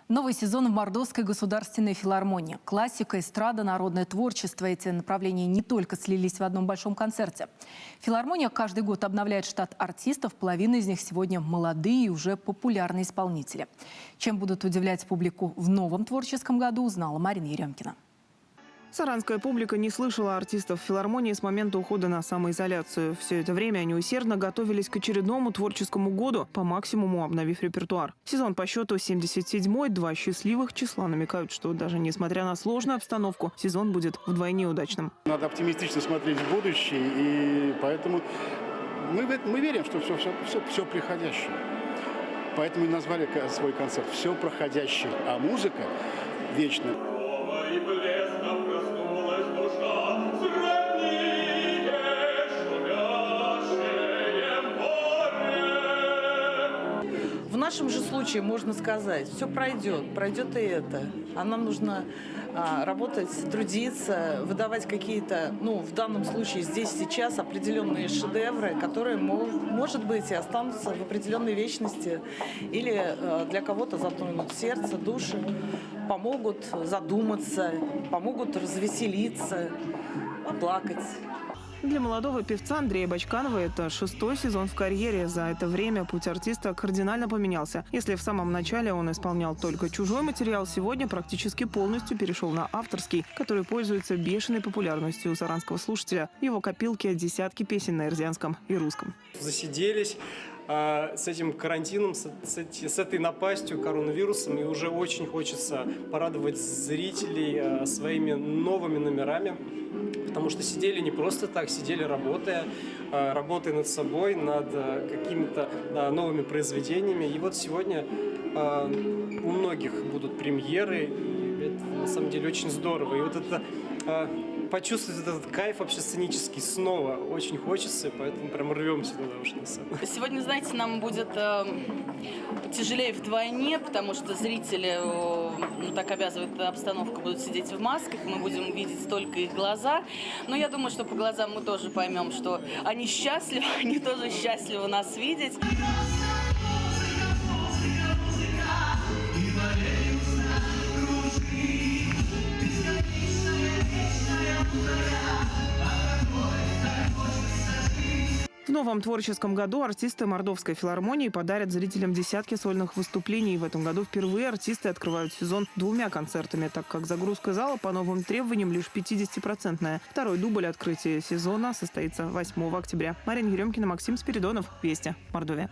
Новый сезон в Мордовской государственной филармонии. Классика, эстрада, народное творчество. Эти направления не только слились в одном большом концерте. Филармония каждый год обновляет штат артистов. Половина из них сегодня молодые и уже популярные исполнители. Чем будут удивлять публику в новом творческом году, узнала Марина Еремкина. Саранская публика не слышала артистов филармонии с момента ухода на самоизоляцию. Все это время они усердно готовились к очередному творческому году, по максимуму обновив репертуар. Сезон по счету 77-й, два счастливых числа намекают, что даже несмотря на сложную обстановку, сезон будет вдвойне удачным. Надо оптимистично смотреть в будущее, и поэтому мы верим, что все приходящее. Поэтому и назвали свой концерт «Все проходящее», а музыка вечная. В нашем же случае можно сказать, все пройдет и это. А нам нужно работать, трудиться, выдавать какие-то, в данном случае здесь сейчас определенные шедевры, которые, может быть, и останутся в определенной вечности или для кого-то затронут сердце, души, помогут задуматься, помогут развеселиться, поплакать. Для молодого певца Андрея Бачканова это 6-й сезон в карьере. За это время путь артиста кардинально поменялся. Если в самом начале он исполнял только чужой материал, сегодня практически полностью перешел на авторский, который пользуется бешеной популярностью у саранского слушателя. В его копилке десятки песен на эрзианском и русском. Засиделись с этим карантином, с этой напастью, коронавирусом, и уже очень хочется порадовать зрителей своими новыми номерами, потому что сидели не просто так, сидели работая над собой, над какими-то новыми произведениями. И вот сегодня у многих будут премьеры, и это на самом деле очень здорово. И вот это почувствовать этот кайф вообще сценический снова очень хочется, поэтому прям рвемся туда уж на сцену. Сегодня, знаете, нам будет тяжелее вдвойне, потому что зрители, так обязывает обстановка, будут сидеть в масках, мы будем видеть только их глаза. Но я думаю, что по глазам мы тоже поймем, что они счастливы, они тоже счастливы нас видеть. В новом творческом году артисты Мордовской филармонии подарят зрителям десятки сольных выступлений. В этом году впервые артисты открывают сезон 2 концертами, так как загрузка зала по новым требованиям лишь 50%. Второй дубль открытия сезона состоится 8 октября. Марина Еремкина, Максим Спиридонов. Вести. Мордовия.